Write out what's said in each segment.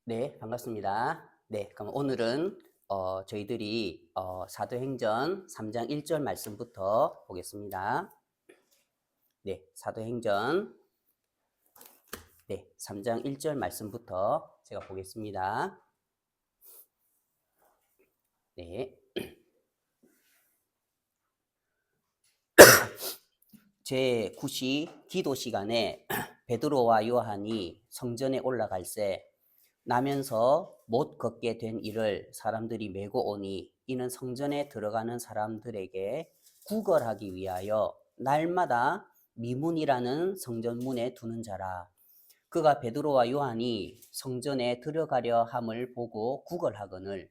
네, 반갑습니다. 네, 그럼 오늘은 저희들이 사도행전 3장 1절 말씀부터 보겠습니다. 네, 사도행전 3장 1절 말씀부터 제가 보겠습니다. 네. 제9시 기도 시간에 베드로와 요한이 성전에 올라갈새 나면서 못 걷게 된 이를 사람들이 메고 오니 이는 성전에 들어가는 사람들에게 구걸하기 위하여 날마다 미문이라는 성전문에 두는 자라. 그가 베드로와 요한이 성전에 들어가려 함을 보고 구걸하거늘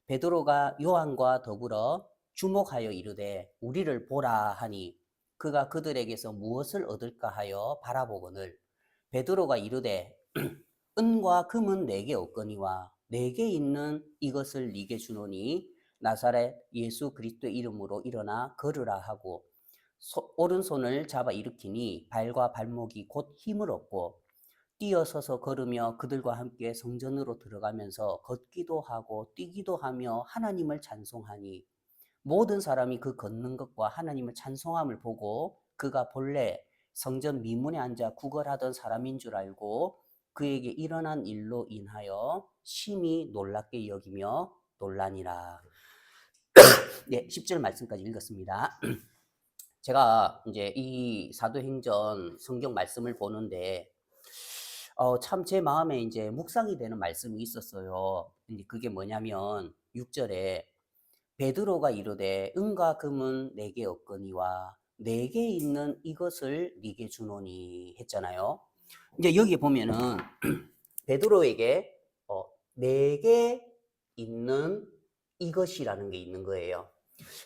베드로가 요한과 더불어 주목하여 이르되 우리를 보라 하니 그가 그들에게서 무엇을 얻을까 하여 바라보거늘 베드로가 이르되 은과 금은 내게 없거니와 내게 있는 이것을 네게 주노니 나사렛 예수 그리스도의 이름으로 일어나 걸으라 하고 오른손을 잡아 일으키니 발과 발목이 곧 힘을 얻고 뛰어서서 걸으며 그들과 함께 성전으로 들어가면서 걷기도 하고 뛰기도 하며 하나님을 찬송하니 모든 사람이 그 걷는 것과 하나님을 찬송함을 보고 그가 본래 성전 미문에 앉아 구걸하던 사람인 줄 알고 그에게 일어난 일로 인하여 심히 놀랍게 여기며 놀라니라. 네, 10절 말씀까지 읽었습니다. 제가 이제 이 사도행전 성경 말씀을 보는데 참 제 마음에 이제 묵상이 되는 말씀이 있었어요. 그게 뭐냐면 6절에 베드로가 이르되 은과 금은 내게 없거니와 내게 있는 이것을 네게 주노니 했잖아요. 이제 여기 보면은 베드로에게 내게 있는 이것이라는 게 있는 거예요.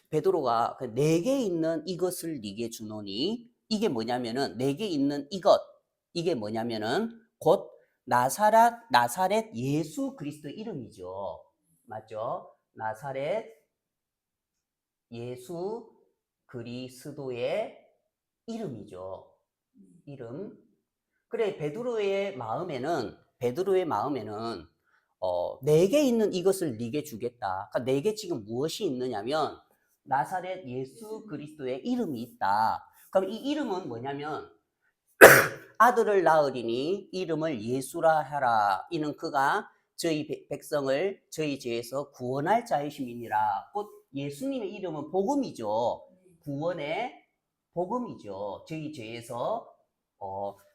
베드로가 내게 있는 이것을 네게 주노니 이게 뭐냐면은 내게 있는 이것 이게 뭐냐면은 곧 나사렛 예수 그리스도 이름이죠. 맞죠? 나사렛 예수 그리스도의 이름이죠. 이름. 그래 베드로의 마음에는 내게 있는 이것을 네게 주겠다. 그러니까 내게 지금 무엇이 있느냐면 나사렛 예수 그리스도의 이름이 있다. 그럼 이 이름은 뭐냐면 아들을 낳으리니 이름을 예수라 하라. 이는 그가 저희 백성을 저희 죄에서 구원할 자이심이니라. 곧 예수님의 이름은 복음이죠. 구원의 복음이죠. 저희 죄에서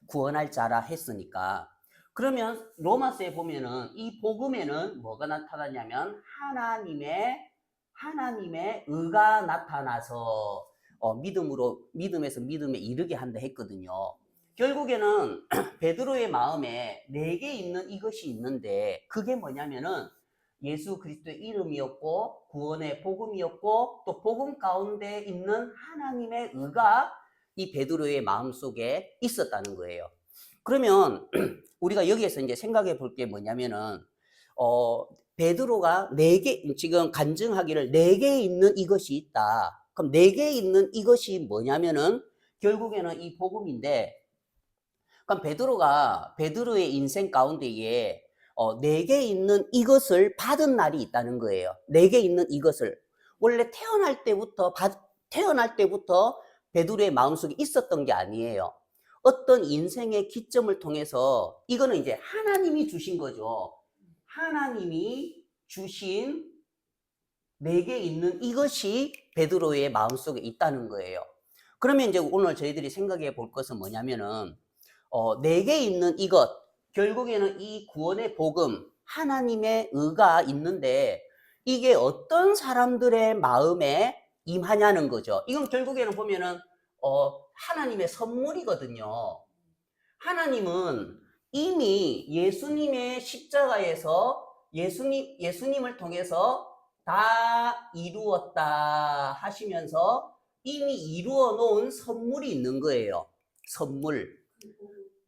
구원할 자라 했으니까. 그러면 로마서에 보면은 이 복음에는 뭐가 나타나냐면 하나님의 의가 나타나서 믿음에서 믿음에 이르게 한다 했거든요. 결국에는 베드로의 마음에 내게 있는 이것이 있는데 그게 뭐냐면은 예수 그리스도의 이름이었고 구원의 복음이었고 또 복음 가운데 있는 하나님의 의가 이 베드로의 마음속에 있었다는 거예요. 그러면 우리가 여기에서 이제 생각해 볼 게 뭐냐면은 베드로가 내게 지금 간증하기를 내게 있는 이것이 있다. 그럼 내게 있는 이것이 뭐냐면은 결국에는 이 복음인데 그럼 베드로의 인생 가운데에 내게 있는 이것을 받은 날이 있다는 거예요. 내게 있는 이것을 원래 태어날 때부터 베드로의 마음속에 있었던 게 아니에요. 어떤 인생의 기점을 통해서 이거는 이제 하나님이 주신 거죠. 하나님이 주신 내게 있는 이것이 베드로의 마음속에 있다는 거예요. 그러면 이제 오늘 저희들이 생각해 볼 것은 뭐냐면은 내게 있는 이것, 결국에는 이 구원의 복음, 하나님의 의가 있는데 이게 어떤 사람들의 마음에 임하냐는 거죠. 이건 결국에는 보면은 하나님의 선물이거든요. 하나님은 이미 예수님의 십자가에서 예수님을 통해서 다 이루었다 하시면서 이미 이루어 놓은 선물이 있는 거예요. 선물.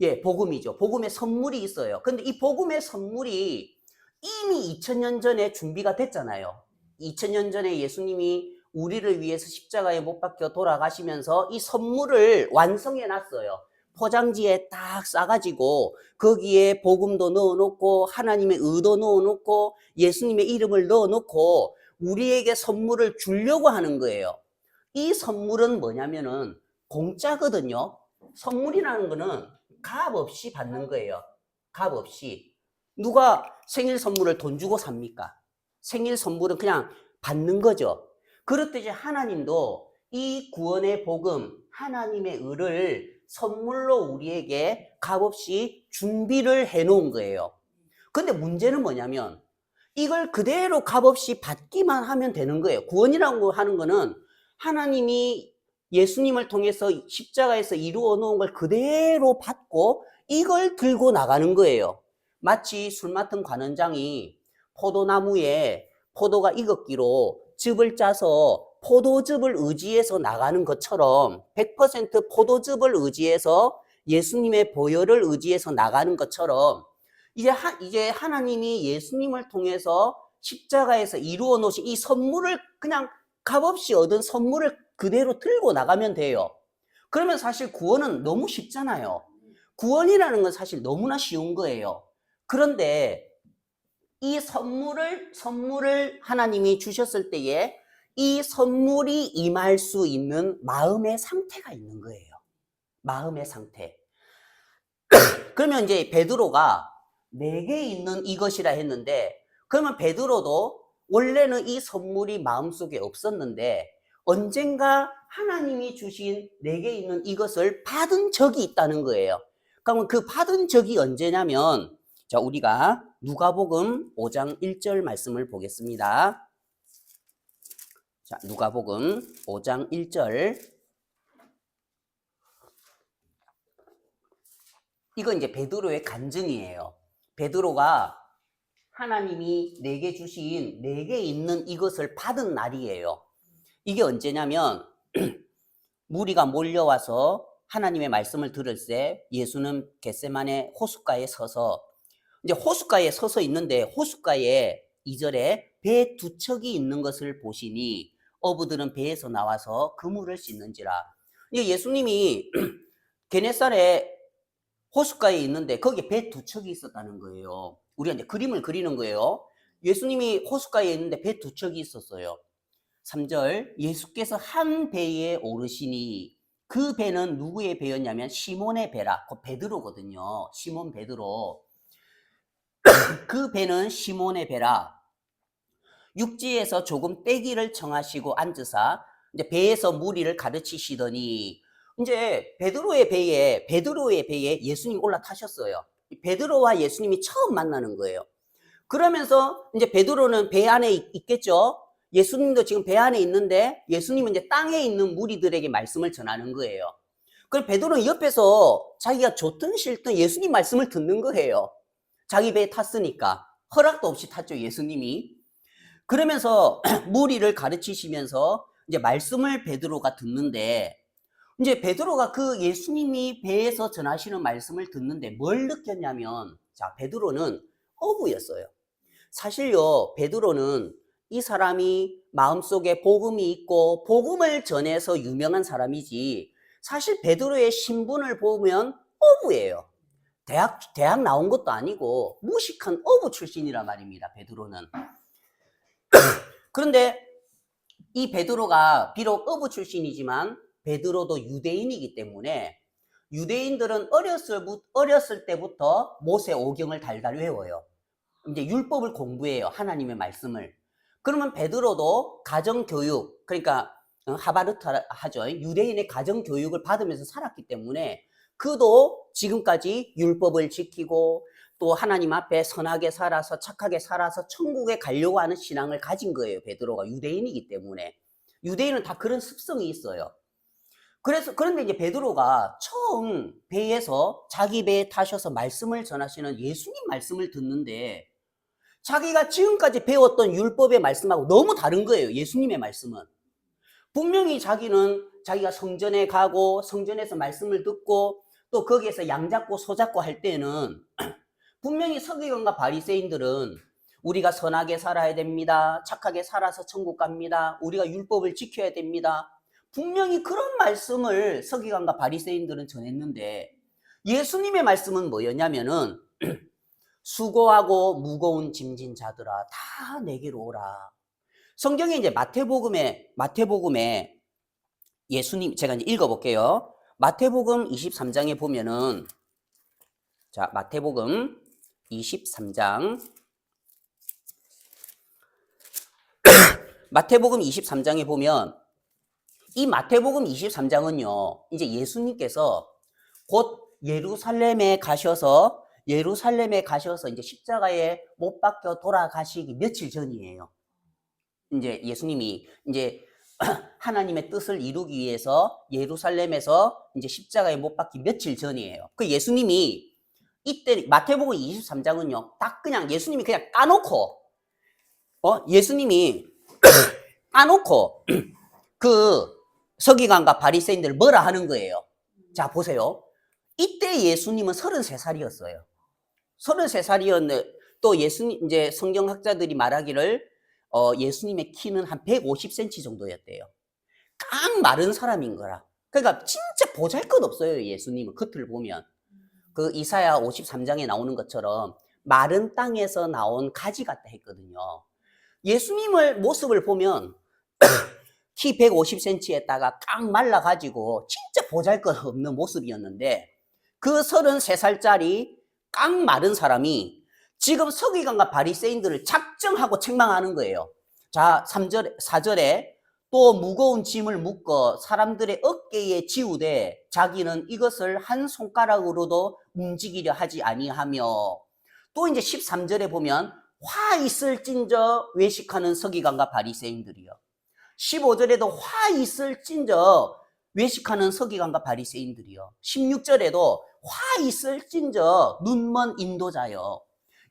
예, 복음이죠. 복음의 선물이 있어요. 근데 이 복음의 선물이 이미 2000년 전에 준비가 됐잖아요. 2000년 전에 예수님이 우리를 위해서 십자가에 못 박혀 돌아가시면서 이 선물을 완성해 놨어요. 포장지에 딱 싸가지고 거기에 복음도 넣어놓고 하나님의 의도 넣어놓고 예수님의 이름을 넣어놓고 우리에게 선물을 주려고 하는 거예요. 이 선물은 뭐냐면은 공짜거든요. 선물이라는 거는 값 없이 받는 거예요. 값 없이. 누가 생일 선물을 돈 주고 삽니까? 생일 선물은 그냥 받는 거죠. 그렇듯이 하나님도 이 구원의 복음, 하나님의 의를 선물로 우리에게 값없이 준비를 해 놓은 거예요. 근데 문제는 뭐냐면 이걸 그대로 값없이 받기만 하면 되는 거예요. 구원이라고 하는 거는 하나님이 예수님을 통해서 십자가에서 이루어 놓은 걸 그대로 받고 이걸 들고 나가는 거예요. 마치 술 맡은 관원장이 포도나무에 포도가 익었기로 즙을 짜서 포도즙을 의지해서 나가는 것처럼 100% 포도즙을 의지해서 예수님의 보혈을 의지해서 나가는 것처럼 이제 하나님이 예수님을 통해서 십자가에서 이루어 놓으신 이 선물을 그냥 값없이 얻은 선물을 그대로 들고 나가면 돼요. 그러면 사실 구원은 너무 쉽잖아요. 구원이라는 건 사실 너무나 쉬운 거예요. 그런데 이 선물을 하나님이 주셨을 때에 이 선물이 임할 수 있는 마음의 상태가 있는 거예요. 마음의 상태. 그러면 이제 베드로가 내게 있는 이것이라 했는데 그러면 베드로도 원래는 이 선물이 마음속에 없었는데 언젠가 하나님이 주신 내게 있는 이것을 받은 적이 있다는 거예요. 그러면 그 받은 적이 언제냐면 자, 우리가 누가복음 5장 1절 말씀을 보겠습니다. 자, 누가복음 5장 1절. 이건 이제 베드로의 간증이에요. 베드로가 하나님이 내게 주신 내게 있는 이것을 받은 날이에요. 이게 언제냐면 무리가 몰려와서 하나님의 말씀을 들을 때 예수는 겟세마네 호숫가에 서서 이제 호숫가에 서서 있는데 호숫가에 2절에 배 두 척이 있는 것을 보시니 어부들은 배에서 나와서 그물을 씻는지라. 이제 예수님이 게네사렛 호숫가에 있는데 거기에 배 두 척이 있었다는 거예요. 우리가 이제 그림을 그리는 거예요. 예수님이 호숫가에 있는데 배 두 척이 있었어요. 3절 예수께서 한 배에 오르시니 그 배는 누구의 배였냐면 시몬의 배라. 그 베드로거든요. 시몬 베드로. 그 배는 시몬의 배라. 육지에서 조금 떼기를 청하시고 앉으사 이제 배에서 무리를 가르치시더니 이제 베드로의 배에 예수님이 올라타셨어요. 베드로와 예수님이 처음 만나는 거예요. 그러면서 이제 베드로는 배 안에 있겠죠. 예수님도 지금 배 안에 있는데 예수님은 이제 땅에 있는 무리들에게 말씀을 전하는 거예요. 그럼 베드로는 옆에서 자기가 좋든 싫든 예수님 말씀을 듣는 거예요. 자기 배에 탔으니까. 허락도 없이 탔죠, 예수님이. 그러면서 무리를 가르치시면서 이제 말씀을 베드로가 듣는데 이제 베드로가 그 예수님이 배에서 전하시는 말씀을 듣는데 뭘 느꼈냐면 자, 베드로는 어부였어요. 사실요, 베드로는 이 사람이 마음속에 복음이 있고 복음을 전해서 유명한 사람이지 사실 베드로의 신분을 보면 어부예요. 대학 나온 것도 아니고 무식한 어부 출신이란 말입니다, 베드로는. 그런데 이 베드로가 비록 어부 출신이지만 베드로도 유대인이기 때문에 유대인들은 어렸을 때부터 모세 오경을 달달 외워요. 이제 율법을 공부해요. 하나님의 말씀을. 그러면 베드로도 가정교육, 그러니까 하바르트 하죠. 유대인의 가정교육을 받으면서 살았기 때문에 그도 지금까지 율법을 지키고 또 하나님 앞에 선하게 살아서 착하게 살아서 천국에 가려고 하는 신앙을 가진 거예요. 베드로가 유대인이기 때문에. 유대인은 다 그런 습성이 있어요. 그런데 이제 베드로가 처음 배에서 자기 배에 타셔서 말씀을 전하시는 예수님 말씀을 듣는데 자기가 지금까지 배웠던 율법의 말씀하고 너무 다른 거예요. 예수님의 말씀은. 분명히 자기가 성전에 가고 성전에서 말씀을 듣고 또 거기에서 양 잡고 소 잡고 할 때는 분명히 서기관과 바리새인들은 우리가 선하게 살아야 됩니다. 착하게 살아서 천국 갑니다. 우리가 율법을 지켜야 됩니다. 분명히 그런 말씀을 서기관과 바리새인들은 전했는데 예수님의 말씀은 뭐였냐면은 수고하고 무거운 짐진 자들아 다 내게로 오라. 성경에 이제 마태복음에 예수님, 제가 이제 읽어볼게요. 마태복음 23장에 보면은, 자, 마태복음 23장. 마태복음 23장에 보면, 이 마태복음 23장은요, 이제 예수님께서 곧 예루살렘에 가셔서 이제 십자가에 못 박혀 돌아가시기 며칠 전이에요. 이제 예수님이 이제 하나님의 뜻을 이루기 위해서 예루살렘에서 이제 십자가에 못 박기 며칠 전이에요. 그 예수님이 이때 마태복음 23장은요, 딱 그냥 예수님이 그냥 까놓고, 예수님이 까놓고 그 서기관과 바리새인들 뭐라 하는 거예요. 자, 보세요. 이때 예수님은 33살이었어요. 33살이었는데 또 예수님, 이제 성경학자들이 말하기를 예수님의 키는 한 150cm 정도였대요. 깡 마른 사람인 거라. 그러니까 진짜 보잘것없어요. 예수님은 겉을 보면. 그 이사야 53장에 나오는 것처럼 마른 땅에서 나온 가지 같다 했거든요. 예수님을 모습을 보면 키 150cm에다가 깡 말라가지고 진짜 보잘것없는 모습이었는데 그 33살짜리 깡 마른 사람이 지금 서기관과 바리새인들을 작정하고 책망하는 거예요. 자, 4절에 또 무거운 짐을 묶어 사람들의 어깨에 지우되 자기는 이것을 한 손가락으로도 움직이려 하지 아니하며, 또 이제 13절에 보면 화 있을진저 외식하는 서기관과 바리새인들이요. 15절에도 화 있을진저 외식하는 서기관과 바리새인들이요. 16절에도 화 있을진저 눈먼 인도자요.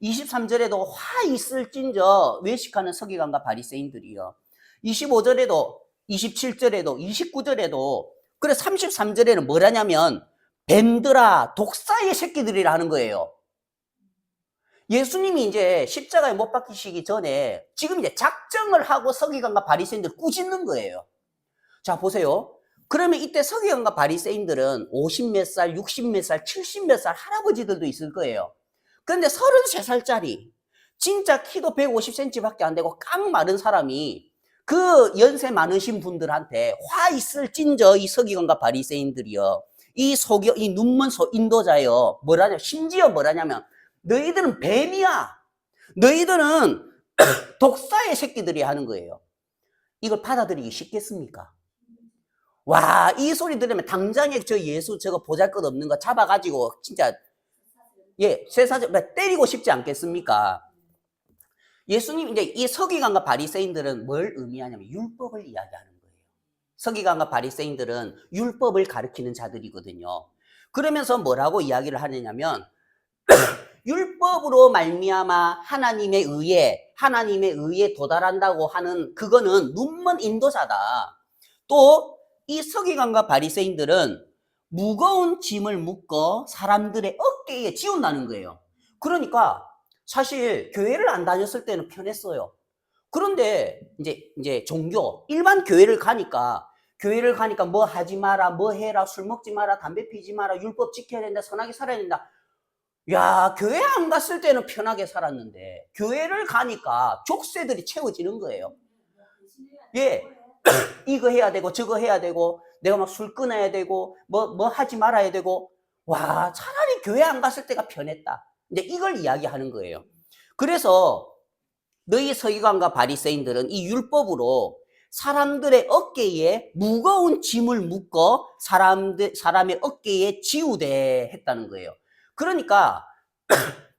23절에도 화 있을진저 외식하는 서기관과 바리새인들이요. 25절에도 27절에도 29절에도 그래 33절에는 뭐라냐면 뱀들아 독사의 새끼들이라 하는 거예요. 예수님이 이제 십자가에 못 박히시기 전에 지금 이제 작정을 하고 서기관과 바리새인들 꾸짖는 거예요. 자, 보세요. 그러면 이때 서기관과 바리새인들은 50몇 살, 60몇 살, 70몇 살 할아버지들도 있을 거예요. 그런데 33살짜리 진짜 키도 150cm밖에 안 되고 깡 마른 사람이 그 연세 많으신 분들한테 화 있을 찐저 이 서기관과 바리새인들이요, 이 눈먼 인도자요, 심지어 뭐라냐면 너희들은 뱀이야, 너희들은 독사의 새끼들이 하는 거예요. 이걸 받아들이기 쉽겠습니까? 와, 이 소리 들으면 당장에 저 예수 저거 보잘것없는 거 잡아가지고 진짜 쇠사슬 때리고 싶지 않겠습니까? 예수님, 이제 이 서기관과 바리새인들은 뭘 의미하냐면 율법을 이야기하는 거예요. 서기관과 바리새인들은 율법을 가르치는 자들이거든요. 그러면서 뭐라고 이야기를 하느냐면 율법으로 말미암아 하나님의 의에 도달한다고 하는 그거는 눈먼 인도자다. 또 이 서기관과 바리새인들은 무거운 짐을 묶어 사람들의 어깨에 지운다는 거예요. 그러니까 사실 교회를 안 다녔을 때는 편했어요. 그런데 이제 종교 일반 교회를 가니까 뭐 하지 마라, 뭐 해라, 술 먹지 마라, 담배 피지 마라, 율법 지켜야 된다, 선하게 살아야 된다. 야, 교회 안 갔을 때는 편하게 살았는데 교회를 가니까 족쇄들이 채워지는 거예요. 이거 해야 되고 저거 해야 되고 내가 막 술 끊어야 되고 뭐 하지 말아야 되고, 와, 차라리 교회 안 갔을 때가 편했다. 근데 이걸 이야기하는 거예요. 그래서 너희 서기관과 바리새인들은 이 율법으로 사람들의 어깨에 무거운 짐을 묶어 사람의 어깨에 지우되 했다는 거예요. 그러니까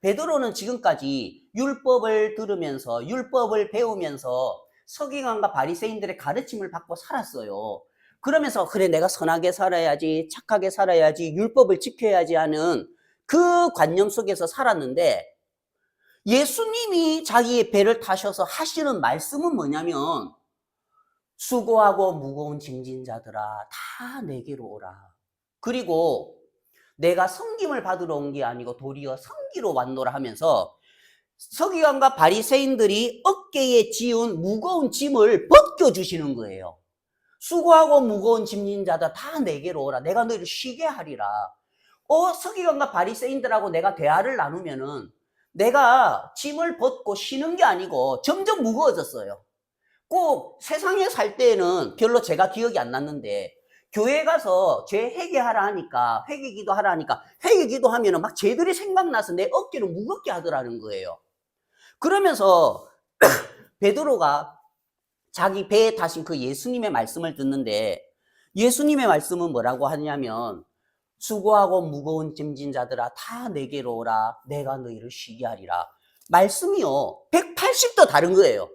베드로는 지금까지 율법을 들으면서 율법을 배우면서 서기관과 바리새인들의 가르침을 받고 살았어요. 그러면서 그래, 내가 선하게 살아야지, 착하게 살아야지, 율법을 지켜야지 하는 그 관념 속에서 살았는데 예수님이 자기의 배를 타셔서 하시는 말씀은 뭐냐면 수고하고 무거운 짐진 자들아 다 내게로 오라. 그리고 내가 섬김을 받으러 온 게 아니고 도리어 섬기러 왔노라 하면서 서기관과 바리새인들이 어깨에 지운 무거운 짐을 벗겨주시는 거예요. 수고하고 무거운 짐진 자들 다 내게로 오라. 내가 너희를 쉬게 하리라. 서기관과 바리새인들하고 내가 대화를 나누면은 내가 짐을 벗고 쉬는 게 아니고 점점 무거워졌어요. 꼭 세상에 살 때에는 별로 제가 기억이 안 났는데 교회 가서 죄 회개하라 하니까 회개기도 하라 하니까 회개기도 하면은 막 죄들이 생각나서 내 어깨를 무겁게 하더라는 거예요. 그러면서 베드로가 자기 배에 타신 그 예수님의 말씀을 듣는데 예수님의 말씀은 뭐라고 하냐면 수고하고 무거운 짐진 자들아 다 내게로 오라 내가 너희를 쉬게 하리라. 말씀이요 180도 다른 거예요.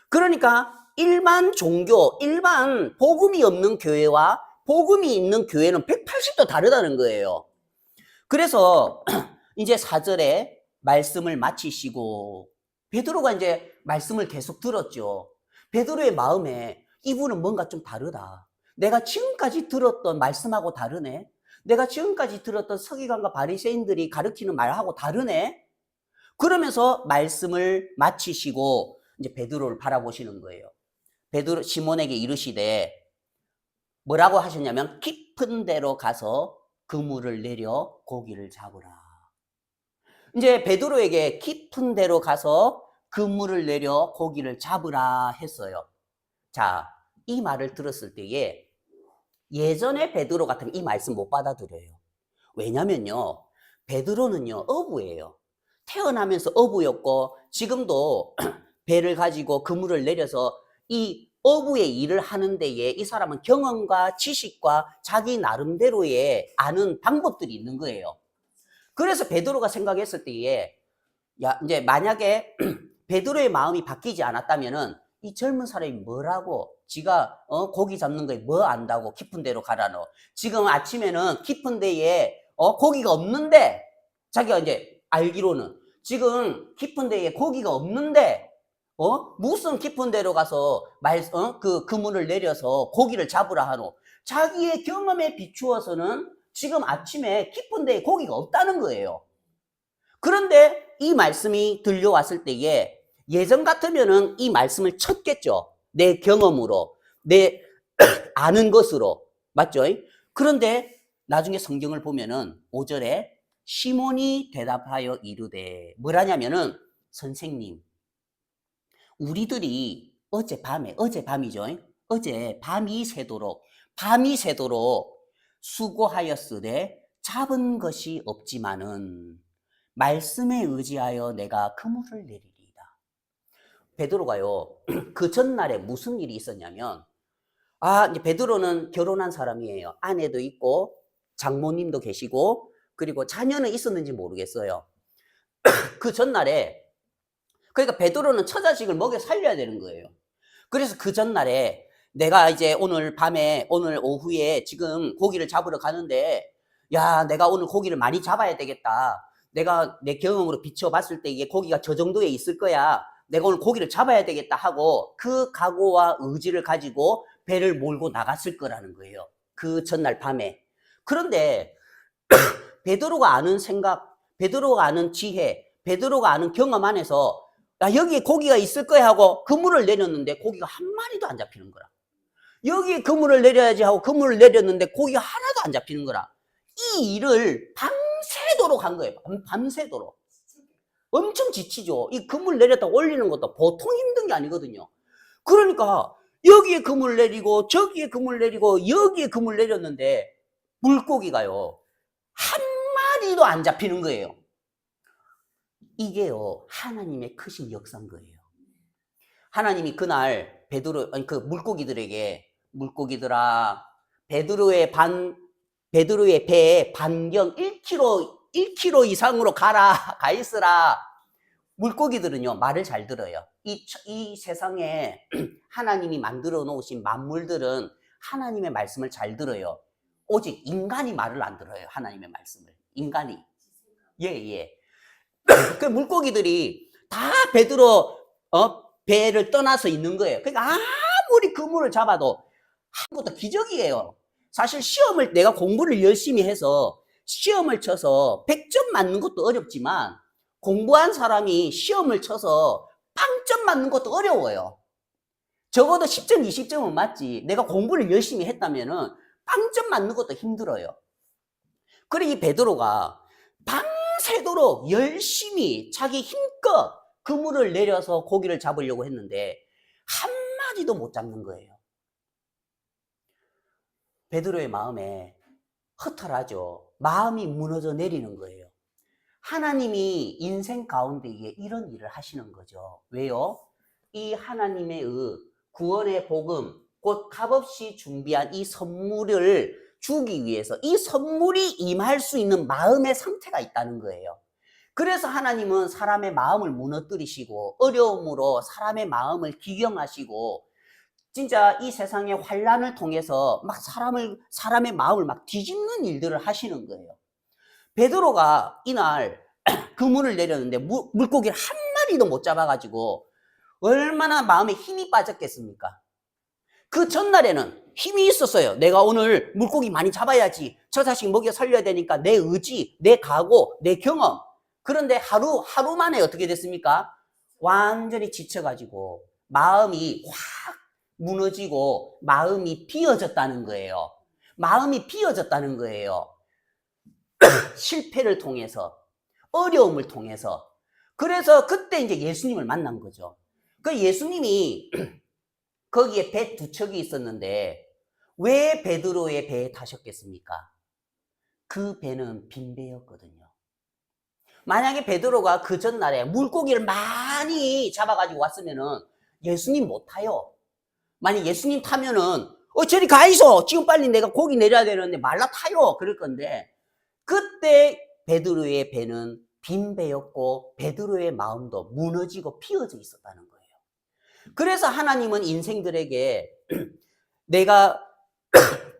그러니까 일반 종교, 일반 복음이 없는 교회와 복음이 있는 교회는 180도 다르다는 거예요. 그래서 이제 4절에 말씀을 마치시고 베드로가 이제 말씀을 계속 들었죠. 베드로의 마음에 이분은 뭔가 좀 다르다. 내가 지금까지 들었던 말씀하고 다르네. 내가 지금까지 들었던 서기관과 바리새인들이 가르치는 말하고 다르네. 그러면서 말씀을 마치시고 이제 베드로를 바라보시는 거예요. 베드로 시몬에게 이르시되 뭐라고 하셨냐면 깊은 데로 가서 그물을 내려 고기를 잡으라. 이제 베드로에게 깊은 데로 가서 그물을 내려 고기를 잡으라 했어요. 자, 이 말을 들었을 때에 예전에 베드로 같으면 이 말씀 못 받아들여요. 왜냐면요, 베드로는요 어부예요. 태어나면서 어부였고 지금도 배를 가지고 그물을 내려서 이 어부의 일을 하는 데에 이 사람은 경험과 지식과 자기 나름대로의 아는 방법들이 있는 거예요. 그래서 베드로가 생각했을 때에 야 이제 만약에 베드로의 마음이 바뀌지 않았다면은 이 젊은 사람이 뭐라고 지가 고기 잡는 거에 뭐 안다고 깊은 데로 가라노. 지금 아침에는 깊은 데에 고기가 없는데 자기가 이제 알기로는 지금 깊은 데에 고기가 없는데 무슨 깊은 데로 가서 그 그물을 내려서 고기를 잡으라 하노. 자기의 경험에 비추어서는 지금 아침에 깊은 데에 고기가 없다는 거예요. 그런데 이 말씀이 들려왔을 때에 예전 같으면은 이 말씀을 쳤겠죠. 내 경험으로, 내 아는 것으로. 맞죠? 그런데 나중에 성경을 보면은 5절에 시몬이 대답하여 이르되 뭐라냐면은 선생님, 우리들이 어젯밤이죠. 어제 밤이 새도록 수고하였으되 잡은 것이 없지만은 말씀에 의지하여 내가 그물을 내리리이다. 베드로가요 그 전날에 무슨 일이 있었냐면 이제 베드로는 결혼한 사람이에요. 아내도 있고 장모님도 계시고 그리고 자녀는 있었는지 모르겠어요. 그 전날에 그러니까 베드로는 처자식을 먹여 살려야 되는 거예요. 그래서 그 전날에 내가 이제 오늘 오후에 지금 고기를 잡으러 가는데 야 내가 오늘 고기를 많이 잡아야 되겠다. 내가 내 경험으로 비춰봤을 때 이게 고기가 저 정도에 있을 거야. 내가 오늘 고기를 잡아야 되겠다 하고 그 각오와 의지를 가지고 배를 몰고 나갔을 거라는 거예요. 그 전날 밤에. 그런데 베드로가 아는 생각, 베드로가 아는 지혜, 베드로가 아는 경험 안에서 야 여기에 고기가 있을 거야 하고 그물을 내렸는데 고기가 한 마리도 안 잡히는 거라. 여기에 그물을 내려야지 하고 그물을 내렸는데 고기가 하나도 안 잡히는 거라. 이 일을 밤새도록 한 거예요. 밤새도록. 엄청 지치죠. 이 그물 내렸다 올리는 것도 보통 힘든 게 아니거든요. 그러니까 여기에 그물 내리고 저기에 그물 내리고 여기에 그물 내렸는데 물고기가요 한 마리도 안 잡히는 거예요. 이게요 하나님의 크신 역사인 거예요. 하나님이 그날 그 물고기들에게 물고기들아 베드로의 배에 반경 1km 이상으로 가 있으라. 물고기들은요 말을 잘 들어요. 이 세상에 하나님이 만들어 놓으신 만물들은 하나님의 말씀을 잘 들어요. 오직 인간이 말을 안 들어요. 하나님의 말씀을 인간이. 예. 그 물고기들이 다 베드로 배를 떠나서 있는 거예요. 그러니까 아무리 그물을 잡아도 아무것도 기적이에요. 사실 내가 공부를 열심히 해서 시험을 쳐서 100점 맞는 것도 어렵지만 공부한 사람이 시험을 쳐서 빵점 맞는 것도 어려워요. 적어도 10점, 20점은 맞지. 내가 공부를 열심히 했다면은 빵점 맞는 것도 힘들어요. 그래 이 베드로가 밤새도록 열심히 자기 힘껏 그물을 내려서 고기를 잡으려고 했는데 한 마리도 못 잡는 거예요. 베드로의 마음에 허탈하죠. 마음이 무너져 내리는 거예요. 하나님이 인생 가운데 이런 일을 하시는 거죠. 왜요? 이 하나님의 구원의 복음, 곧 값없이 준비한 이 선물을 주기 위해서 이 선물이 임할 수 있는 마음의 상태가 있다는 거예요. 그래서 하나님은 사람의 마음을 무너뜨리시고 어려움으로 사람의 마음을 기경하시고 진짜 이 세상의 환란을 통해서 막 사람의 마음을 막 뒤집는 일들을 하시는 거예요. 베드로가 이날 그물을 내렸는데 물고기를 한 마리도 못 잡아가지고 얼마나 마음에 힘이 빠졌겠습니까? 그 전날에는 힘이 있었어요. 내가 오늘 물고기 많이 잡아야지. 저 자식 먹여 살려야 되니까 내 의지, 내 각오, 내 경험. 그런데 하루 만에 어떻게 됐습니까? 완전히 지쳐가지고 마음이 확 무너지고 마음이 비어졌다는 거예요. 마음이 비어졌다는 거예요. 실패를 통해서, 어려움을 통해서. 그래서 그때 이제 예수님을 만난 거죠. 그 예수님이 거기에 배 두 척이 있었는데 왜 베드로의 배에 타셨겠습니까? 그 배는 빈 배였거든요. 만약에 베드로가 그 전날에 물고기를 많이 잡아가지고 왔으면은 예수님 못 타요. 만약 예수님 타면은 저리 가 있어. 지금 빨리 내가 고기 내려야 되는데 말라 타요. 그럴 건데 그때 베드로의 배는 빈 배였고 베드로의 마음도 무너지고 피어져 있었다는 거예요. 그래서 하나님은 인생들에게 내가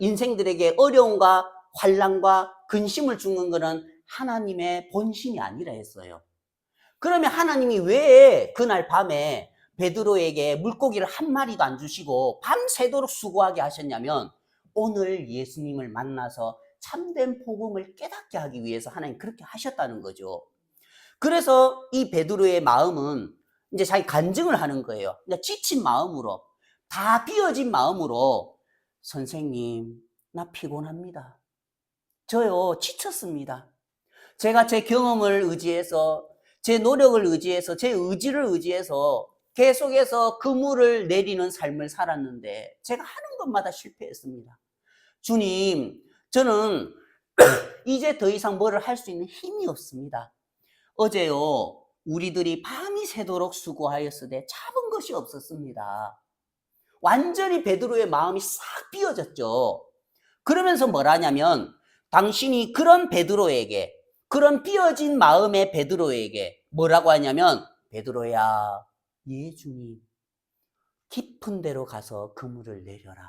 인생들에게 어려움과 환난과 근심을 주는 것은 하나님의 본심이 아니라 했어요. 그러면 하나님이 왜 그날 밤에 베드로에게 물고기를 한 마리도 안 주시고 밤새도록 수고하게 하셨냐면 오늘 예수님을 만나서 참된 복음을 깨닫게 하기 위해서 하나님 그렇게 하셨다는 거죠. 그래서 이 베드로의 마음은 이제 자기 간증을 하는 거예요. 지친 마음으로, 다 비어진 마음으로 선생님, 나 피곤합니다. 저요, 지쳤습니다. 제가 제 경험을 의지해서, 제 노력을 의지해서, 제 의지를 의지해서 계속해서 그물을 내리는 삶을 살았는데 제가 하는 것마다 실패했습니다. 주님, 저는 이제 더 이상 뭐를 할 수 있는 힘이 없습니다. 어제요, 우리들이 밤이 새도록 수고하였으되 잡은 것이 없었습니다. 완전히 베드로의 마음이 싹 비어졌죠. 그러면서 뭐라냐면 당신이 그런 베드로에게, 그런 비어진 마음의 베드로에게 뭐라고 하냐면 베드로야, 예 주님, 깊은 데로 가서 그물을 내려라.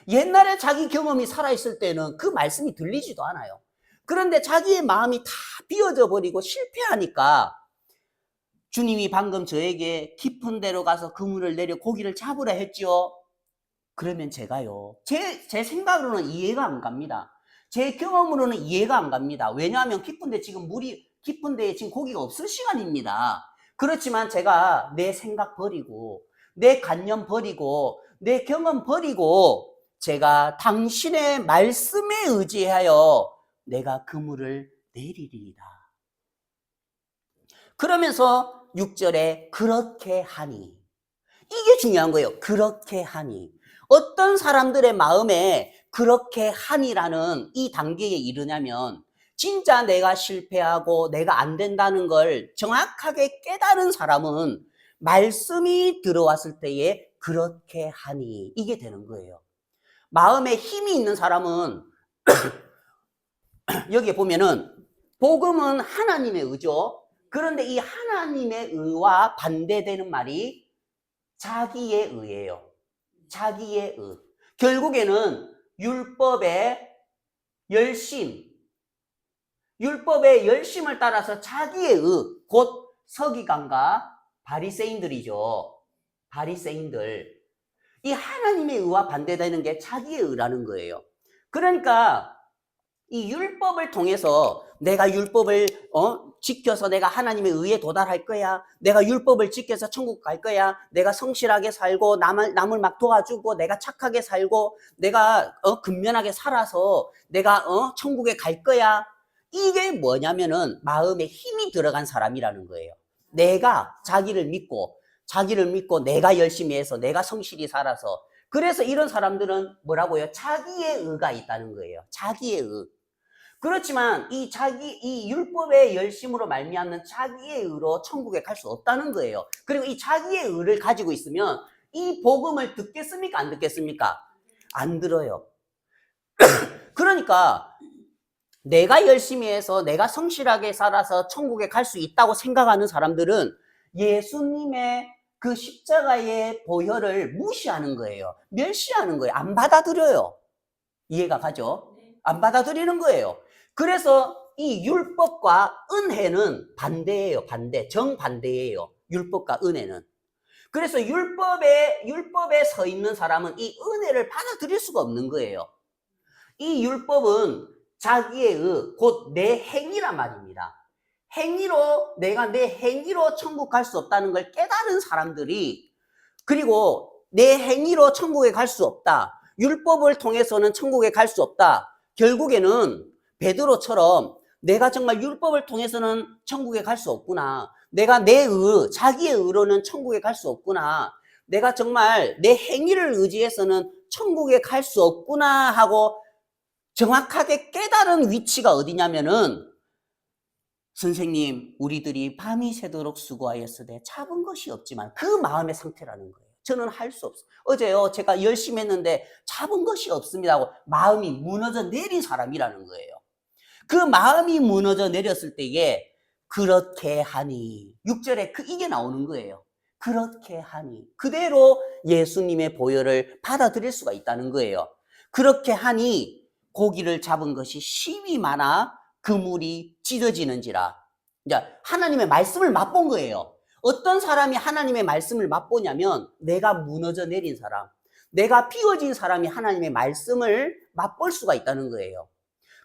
옛날에 자기 경험이 살아있을 때는 그 말씀이 들리지도 않아요. 그런데 자기의 마음이 다 비어져 버리고 실패하니까 주님이 방금 저에게 깊은 데로 가서 그물을 내려 고기를 잡으라 했죠. 그러면 제가요, 제 생각으로는 이해가 안 갑니다. 제 경험으로는 이해가 안 갑니다. 왜냐하면 깊은 데에 지금 고기가 없을 시간입니다. 그렇지만 제가 내 생각 버리고 내 관념 버리고 내 경험 버리고 제가 당신의 말씀에 의지하여 내가 그물을 내리리이다. 그러면서 6절에 그렇게 하니, 이게 중요한 거예요. 그렇게 하니. 어떤 사람들의 마음에 그렇게 하니라는 이 단계에 이르냐면 진짜 내가 실패하고 내가 안 된다는 걸 정확하게 깨달은 사람은 말씀이 들어왔을 때에 그렇게 하니 이게 되는 거예요. 마음에 힘이 있는 사람은 여기에 보면은 복음은 하나님의 의죠. 그런데 이 하나님의 의와 반대되는 말이 자기의 의예요. 자기의 의. 결국에는 율법의 열심을 따라서 자기의 의, 곧 서기관과 바리새인들이죠. 바리새인들. 이 하나님의 의와 반대되는 게 자기의 의라는 거예요. 그러니까 이 율법을 통해서 내가 율법을 지켜서 내가 하나님의 의에 도달할 거야. 내가 율법을 지켜서 천국 갈 거야. 내가 성실하게 살고 남을 막 도와주고 내가 착하게 살고 내가 근면하게 살아서 내가 천국에 갈 거야. 이게 뭐냐면은 마음에 힘이 들어간 사람이라는 거예요. 내가 자기를 믿고 내가 열심히 해서 내가 성실히 살아서 그래서 이런 사람들은 뭐라고요? 자기의 의가 있다는 거예요. 자기의 의. 그렇지만 이 율법의 열심으로 말미암는 자기의 의로 천국에 갈 수 없다는 거예요. 그리고 이 자기의 의를 가지고 있으면 이 복음을 듣겠습니까? 안 듣겠습니까? 안 들어요. 그러니까 내가 열심히 해서 내가 성실하게 살아서 천국에 갈 수 있다고 생각하는 사람들은 예수님의 그 십자가의 보혈을 무시하는 거예요. 멸시하는 거예요. 안 받아들여요. 이해가 가죠? 안 받아들이는 거예요. 그래서 이 율법과 은혜는 반대예요. 반대. 정반대예요. 율법과 은혜는. 그래서 율법에 서 있는 사람은 이 은혜를 받아들일 수가 없는 거예요. 이 율법은 자기의 의, 곧 내 행위란 말입니다. 내가 내 행위로 천국 갈 수 없다는 걸 깨달은 사람들이, 그리고 내 행위로 천국에 갈 수 없다. 율법을 통해서는 천국에 갈 수 없다. 결국에는 베드로처럼 내가 정말 율법을 통해서는 천국에 갈 수 없구나. 내가 자기의 의로는 천국에 갈 수 없구나. 내가 정말 내 행위를 의지해서는 천국에 갈 수 없구나 하고 정확하게 깨달은 위치가 어디냐면은, 선생님, 우리들이 밤이 새도록 수고하였으되 잡은 것이 없지만, 그 마음의 상태라는 거예요. 저는 할 수 없어. 어제요, 제가 열심히 했는데 잡은 것이 없습니다 하고 마음이 무너져 내린 사람이라는 거예요. 그 마음이 무너져 내렸을 때에 그렇게 하니, 6절에 이게 나오는 거예요. 그렇게 하니, 그대로 예수님의 보혈을 받아들일 수가 있다는 거예요. 그렇게 하니 고기를 잡은 것이 심이 많아 그물이 찢어지는지라. 이제 하나님의 말씀을 맛본 거예요. 어떤 사람이 하나님의 말씀을 맛보냐면 내가 무너져 내린 사람, 내가 비워진 사람이 하나님의 말씀을 맛볼 수가 있다는 거예요.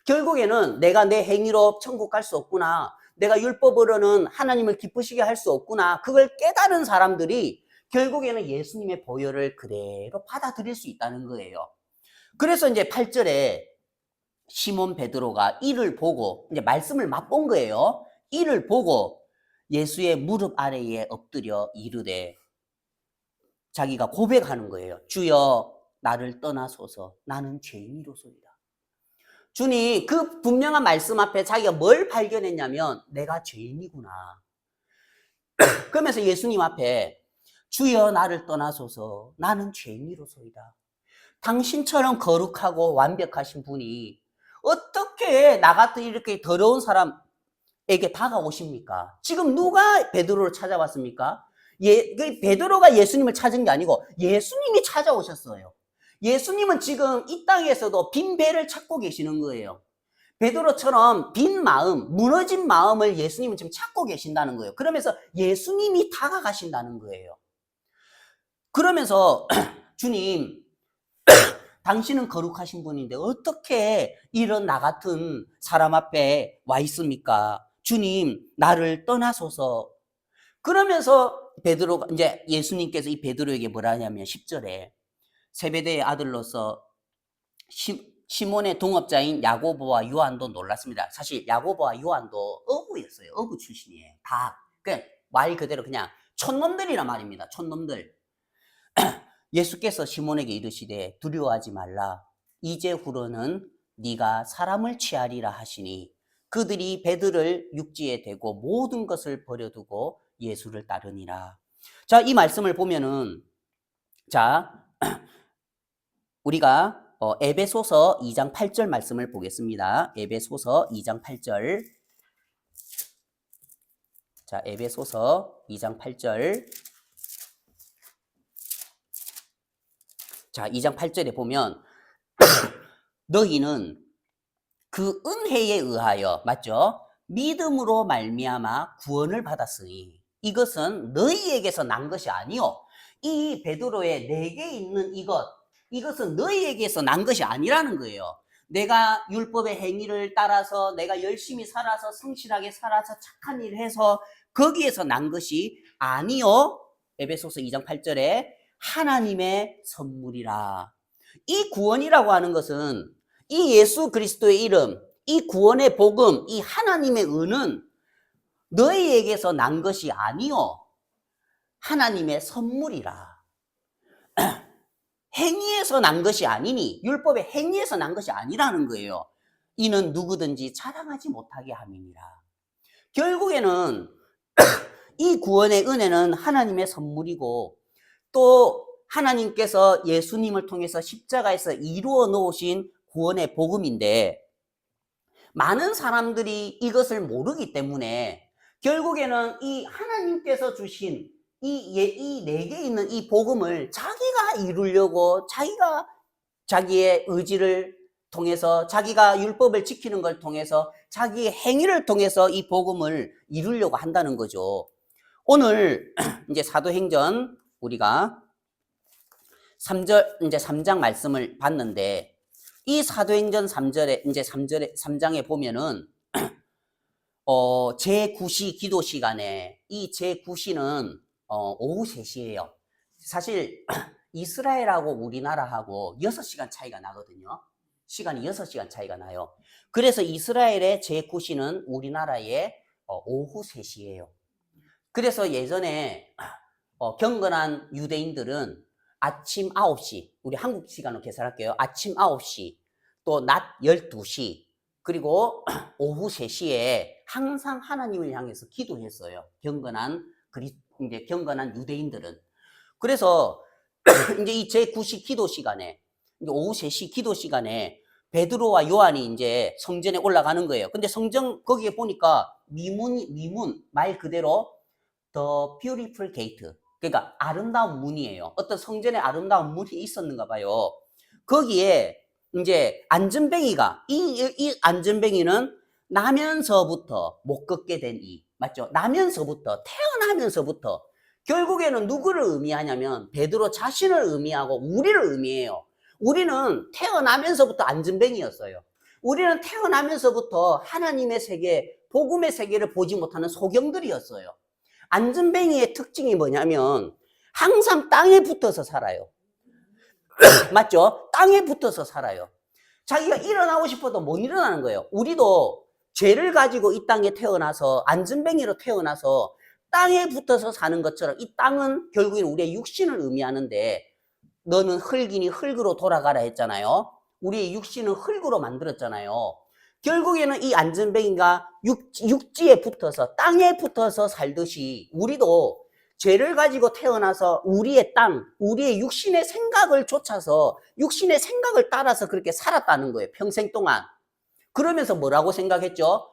결국에는 내가 내 행위로 천국 갈 수 없구나, 내가 율법으로는 하나님을 기쁘시게 할 수 없구나, 그걸 깨달은 사람들이 결국에는 예수님의 보혈을 그대로 받아들일 수 있다는 거예요. 그래서 이제 8절에 시몬 베드로가 이를 보고, 이제 말씀을 맛본 거예요. 이를 보고 예수의 무릎 아래에 엎드려 이르되, 자기가 고백하는 거예요. 주여 나를 떠나소서, 나는 죄인이로소이다. 주님, 그 분명한 말씀 앞에 자기가 뭘 발견했냐면 내가 죄인이구나. 그러면서 예수님 앞에 주여 나를 떠나소서, 나는 죄인이로소이다. 당신처럼 거룩하고 완벽하신 분이 어떻게 나 같은 이렇게 더러운 사람에게 다가오십니까? 지금 누가 베드로를 찾아왔습니까? 베드로가 예수님을 찾은 게 아니고 예수님이 찾아오셨어요. 예수님은 지금 이 땅에서도 빈 배를 찾고 계시는 거예요. 베드로처럼 빈 마음, 무너진 마음을 예수님은 지금 찾고 계신다는 거예요. 그러면서 예수님이 다가가신다는 거예요. 그러면서 주님, 당신은 거룩하신 분인데 어떻게 이런 나 같은 사람 앞에 와 있습니까? 주님, 나를 떠나소서. 그러면서 베드로가, 이제 예수님께서 이 베드로에게 뭐라 하냐면 10절에 세베대의 아들로서 시몬의 동업자인 야고보와 요한도 놀랐습니다. 사실 야고보와 요한도 어부였어요. 어부 출신이에요. 다 그냥 말 그대로 그냥 촌놈들이란 말입니다. 촌놈들. 예수께서 시몬에게 이르시되 두려워하지 말라. 이제후로는 네가 사람을 취하리라 하시니 그들이 배들을 육지에 대고 모든 것을 버려두고 예수를 따르니라. 자, 이 말씀을 보면은, 자, 우리가 에베소서 2장 8절 말씀을 보겠습니다. 에베소서 2장 8절. 자, 에베소서 2장 8절. 자, 2장 8절에 보면 너희는 그 은혜에 의하여, 맞죠? 믿음으로 말미암아 구원을 받았으니 이것은 너희에게서 난 것이 아니요. 이 베드로의 내게 있는 이것은 너희에게서 난 것이 아니라는 거예요. 내가 율법의 행위를 따라서 내가 열심히 살아서 성실하게 살아서 착한 일을 해서 거기에서 난 것이 아니요. 에베소서 2장 8절에 하나님의 선물이라. 이 구원이라고 하는 것은 이 예수 그리스도의 이름, 이 구원의 복음, 이 하나님의 은은 너희에게서 난 것이 아니요. 하나님의 선물이라. 행위에서 난 것이 아니니, 율법의 행위에서 난 것이 아니라는 거예요. 이는 누구든지 자랑하지 못하게 함이니라. 결국에는 이 구원의 은혜는 하나님의 선물이고 또 하나님께서 예수님을 통해서 십자가에서 이루어 놓으신 구원의 복음인데 많은 사람들이 이것을 모르기 때문에 결국에는 이 하나님께서 주신 이 내게 있는 이 복음을 자기가 이루려고 자기가 자기의 의지를 통해서 자기가 율법을 지키는 걸 통해서 자기의 행위를 통해서 이 복음을 이루려고 한다는 거죠. 오늘 이제 사도행전 우리가 3절 이제 3장 말씀을 봤는데 이 사도행전 3절에 이제 3장에 보면은 제9시 기도 시간에 이 제9시는 오후 3시예요. 사실 이스라엘하고 우리나라하고 6시간 차이가 나거든요. 시간이 6시간 차이가 나요. 그래서 이스라엘의 제9시는 우리나라의 오후 3시예요. 그래서 예전에 경건한 유대인들은 아침 9시, 우리 한국 시간으로 계산할게요. 아침 9시, 또 낮 12시, 그리고 오후 3시에 항상 하나님을 향해서 기도했어요. 경건한 유대인들은. 그래서 이제 이 제9시 기도 시간에, 이제 오후 3시 기도 시간에 베드로와 요한이 이제 성전에 올라가는 거예요. 근데 성전 거기에 보니까 미문 말 그대로 The Beautiful Gate, 그러니까 아름다운 문이에요. 어떤 성전에 아름다운 문이 있었는가 봐요. 거기에 이제 안전뱅이가 이 안전뱅이는 나면서부터 못 걷게 된 맞죠? 나면서부터 태어나면서부터 결국에는 누구를 의미하냐면 베드로 자신을 의미하고 우리를 의미해요. 우리는 태어나면서부터 안전뱅이였어요. 우리는 태어나면서부터 하나님의 세계, 복음의 세계를 보지 못하는 소경들이었어요. 안전뱅이의 특징이 뭐냐면 항상 땅에 붙어서 살아요. 맞죠? 땅에 붙어서 살아요. 자기가 일어나고 싶어도 못 일어나는 거예요. 우리도 죄를 가지고 이 땅에 태어나서 안전뱅이로 태어나서 땅에 붙어서 사는 것처럼 이 땅은 결국엔 우리의 육신을 의미하는데 너는 흙이니 흙으로 돌아가라 했잖아요. 우리의 육신은 흙으로 만들었잖아요. 결국에는 이 안전뱅이가 육지에 붙어서 땅에 붙어서 살듯이 우리도 죄를 가지고 태어나서 우리의 땅, 우리의 육신의 생각을 쫓아서 육신의 생각을 따라서 그렇게 살았다는 거예요. 평생 동안. 그러면서 뭐라고 생각했죠?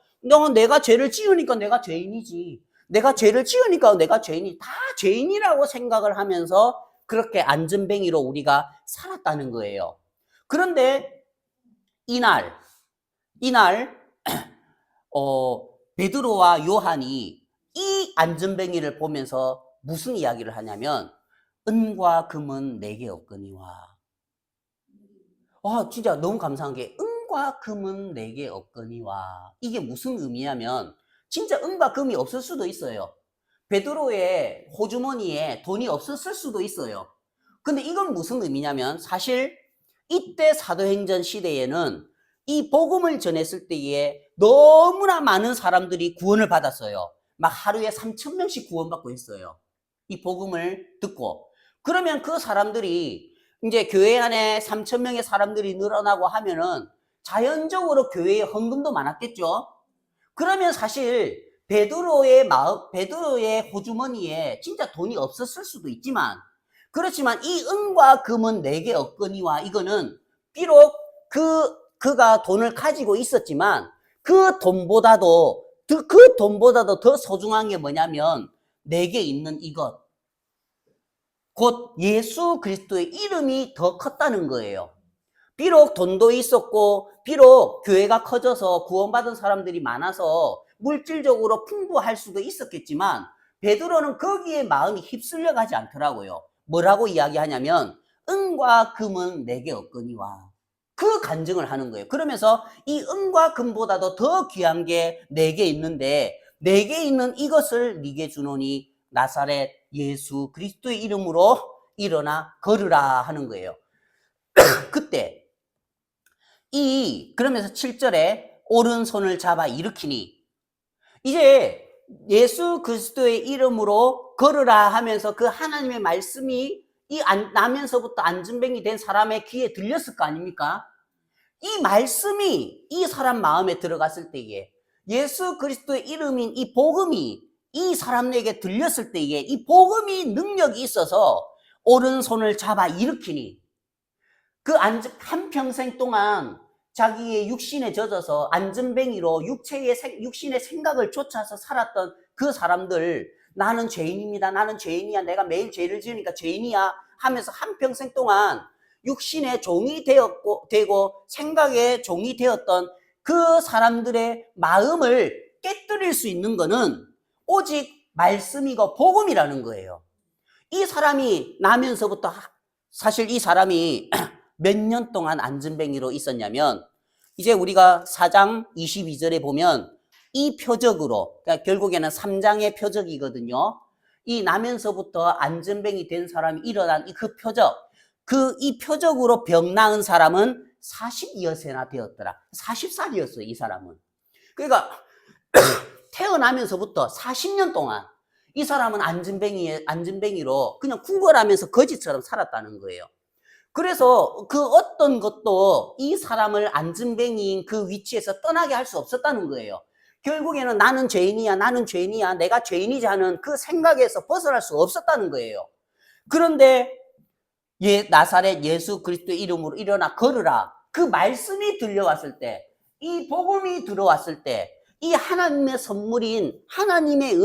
내가 죄를 지으니까 내가 죄인이지. 내가 죄를 지으니까 내가 죄인이 다 죄인이라고 생각을 하면서 그렇게 안전뱅이로 우리가 살았다는 거예요. 그런데 이날 베드로와 요한이 이 안전뱅이를 보면서 무슨 이야기를 하냐면 은과 금은 내게 없거니와. 진짜 너무 감사한 게 은과 금은 내게 없거니와. 이게 무슨 의미냐면 진짜 은과 금이 없을 수도 있어요. 베드로의 호주머니에 돈이 없었을 수도 있어요. 근데 이건 무슨 의미냐면 사실 이때 사도행전 시대에는 이 복음을 전했을 때에 너무나 많은 사람들이 구원을 받았어요. 막 하루에 3,000명씩 구원받고 했어요. 이 복음을 듣고. 그러면 그 사람들이 이제 교회 안에 3,000명의 사람들이 늘어나고 하면은 자연적으로 교회에 헌금도 많았겠죠. 그러면 사실 베드로의 호주머니에 진짜 돈이 없었을 수도 있지만 그렇지만 이 은과 금은 내게 없거니와 이거는 비록 그가 돈을 가지고 있었지만 그 돈보다도 더 소중한 게 뭐냐면 내게 있는 이것, 곧 예수 그리스도의 이름이 더 컸다는 거예요. 비록 돈도 있었고 비록 교회가 커져서 구원받은 사람들이 많아서 물질적으로 풍부할 수도 있었겠지만 베드로는 거기에 마음이 휩쓸려 가지 않더라고요. 뭐라고 이야기하냐면 은과 금은 내게 없거니와. 그 간증을 하는 거예요. 그러면서 이 은과 금보다도 더 귀한 게 내게 있는데 내게 있는 이것을 네게 주노니 나사렛 예수 그리스도의 이름으로 일어나 걸으라 하는 거예요. 그때 그러면서 7절에 오른손을 잡아 일으키니 이제 예수 그리스도의 이름으로 걸으라 하면서 그 하나님의 말씀이 나면서부터 안진뱅이 된 사람의 귀에 들렸을 거 아닙니까? 이 말씀이 이 사람 마음에 들어갔을 때에 예수 그리스도의 이름인 이 복음이 이 사람에게 들렸을 때에 이 복음이 능력이 있어서 오른손을 잡아 일으키니 한평생 동안 자기의 육신에 젖어서 안전뱅이로 육신의 생각을 쫓아서 살았던 그 사람들, 나는 죄인입니다. 나는 죄인이야. 내가 매일 죄를 지으니까 죄인이야 하면서 한평생 동안 육신의 종이 되고 생각의 종이 되었던 그 사람들의 마음을 깨뜨릴 수 있는 거는 오직 말씀이고 복음이라는 거예요. 이 사람이 나면서부터 사실 이 사람이 몇 년 동안 안전뱅이로 있었냐면 이제 우리가 4장 22절에 보면 이 표적으로 그러니까 결국에는 3장의 표적이거든요. 이 나면서부터 안전뱅이 된 사람이 일어난 그 표적 이 표적으로 병 나은 사람은 40여세나 되었더라. 40살이었어요 이 사람은. 그러니까 태어나면서부터 40년 동안 이 사람은 안전뱅이로 그냥 구걸하면서 거지처럼 살았다는 거예요. 그래서 그 어떤 것도 이 사람을 안전뱅이인 그 위치에서 떠나게 할 수 없었다는 거예요. 결국에는 나는 죄인이야, 내가 죄인이지 하는 그 생각에서 벗어날 수 없었다는 거예요. 그런데 나사렛 예수 그리스도의 이름으로 일어나 걸으라. 그 말씀이 들려왔을 때, 이 복음이 들어왔을 때, 이 하나님의 선물인 하나님의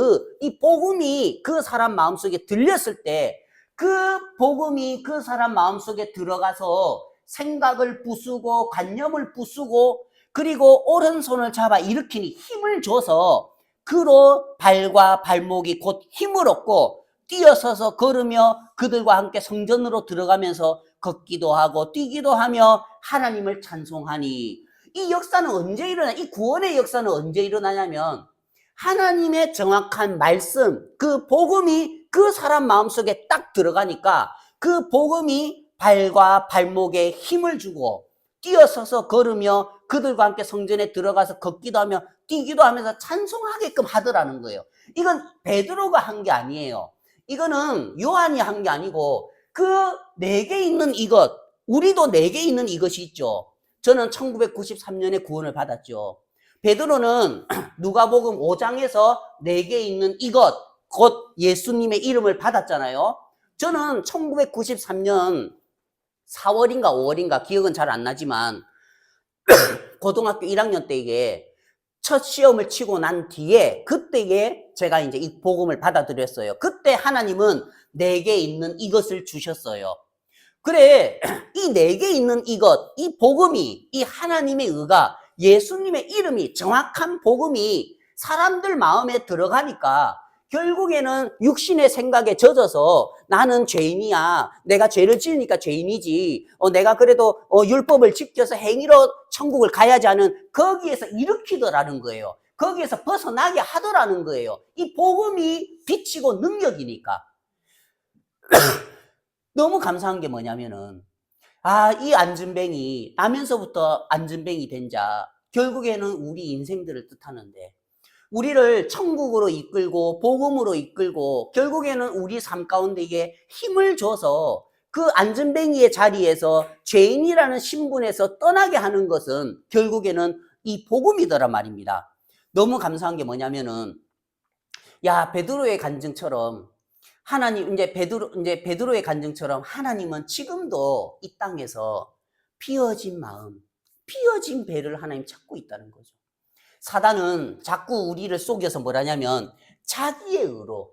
이 복음이 그 사람 마음속에 들렸을 때 그 복음이 그 사람 마음속에 들어가서 생각을 부수고 관념을 부수고 그리고 오른손을 잡아 일으키니 힘을 줘서 그로 발과 발목이 곧 힘을 얻고 뛰어서서 걸으며 그들과 함께 성전으로 들어가면서 걷기도 하고 뛰기도 하며 하나님을 찬송하니 이 역사는 언제 이 구원의 역사는 언제 일어나냐면 하나님의 정확한 말씀, 그 복음이 그 사람 마음속에 딱 들어가니까 그 복음이 발과 발목에 힘을 주고 뛰어서서 걸으며 그들과 함께 성전에 들어가서 걷기도 하며 뛰기도 하면서 찬송하게끔 하더라는 거예요. 이건 베드로가 한 게 아니에요. 이거는 요한이 한 게 아니고 그 내게 있는 이것, 우리도 내게 있는 이것이 있죠. 저는 1993년에 구원을 받았죠. 베드로는 누가복음 5장에서 내게 있는 이것, 곧 예수님의 이름을 받았잖아요. 저는 1993년 4월인가 5월인가 기억은 잘 안 나지만 고등학교 1학년 때에 첫 시험을 치고 난 뒤에 그때에 제가 이제 이 복음을 받아들였어요. 그때 하나님은 내게 있는 이것을 주셨어요. 그래, 이 내게 있는 이것, 이 복음이, 이 하나님의 의가, 예수님의 이름이, 정확한 복음이 사람들 마음에 들어가니까 결국에는 육신의 생각에 젖어서 나는 죄인이야. 내가 죄를 지으니까 죄인이지. 내가 그래도 율법을 지켜서 행위로 천국을 가야지 하는 거기에서 일으키더라는 거예요. 거기에서 벗어나게 하더라는 거예요. 이 복음이 빛이고 능력이니까. 너무 감사한 게 뭐냐면은 이 안전뱅이 나면서부터 안전뱅이 된 자 결국에는 우리 인생들을 뜻하는데 우리를 천국으로 이끌고 복음으로 이끌고 결국에는 우리 삶 가운데 이게 힘을 줘서 그 안전뱅이의 자리에서 죄인이라는 신분에서 떠나게 하는 것은 결국에는 이 복음이더란 말입니다. 너무 감사한 게 뭐냐면은 베드로의 간증처럼 하나님 이제 베드로의 간증처럼 하나님은 지금도 이 땅에서 피어진 마음, 피어진 배를 하나님 찾고 있다는 거죠. 사단은 자꾸 우리를 속여서 뭐라냐면 자기의 의로,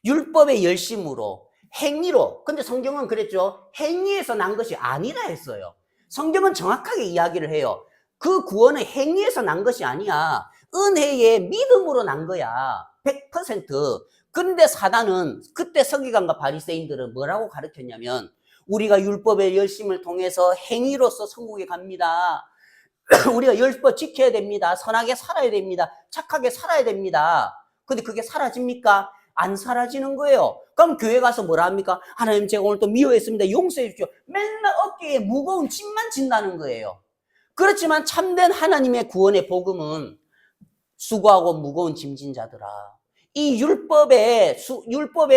율법의 열심으로, 행위로. 근데 성경은 그랬죠. 행위에서 난 것이 아니라 했어요. 성경은 정확하게 이야기를 해요. 그 구원은 행위에서 난 것이 아니야. 은혜의 믿음으로 난 거야. 100%. 그런데 사단은 그때 서기관과 바리새인들은 뭐라고 가르쳤냐면 우리가 율법의 열심을 통해서 행위로서 천국에 갑니다. 우리가 율법 지켜야 됩니다. 선하게 살아야 됩니다. 착하게 살아야 됩니다. 근데 그게 사라집니까? 안 사라지는 거예요. 그럼 교회 가서 뭐라 합니까? 하나님, 제가 오늘 또 미워했습니다. 용서해 주십시오. 맨날 어깨에 무거운 짐만 진다는 거예요. 그렇지만 참된 하나님의 구원의 복음은 수고하고 무거운 짐진 자들아, 이 율법에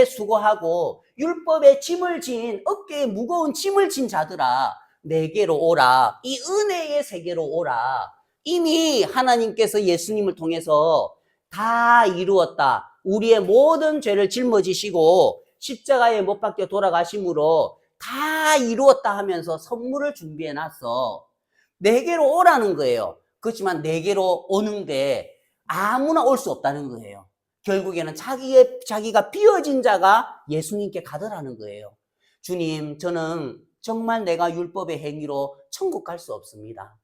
수고하고 율법에 짐을 진, 어깨에 무거운 짐을 진 자들아, 내게로 오라. 이 은혜의 세계로 오라. 이미 하나님께서 예수님을 통해서 다 이루었다. 우리의 모든 죄를 짊어지시고 십자가에 못 박혀 돌아가심으로 다 이루었다 하면서 선물을 준비해 놨어. 내게로 오라는 거예요. 그렇지만 내게로 오는데 아무나 올 수 없다는 거예요. 결국에는 자기가 비워진 자가 예수님께 가더라는 거예요. 주님, 저는 정말 내가 율법의 행위로 천국 갈 수 없습니다.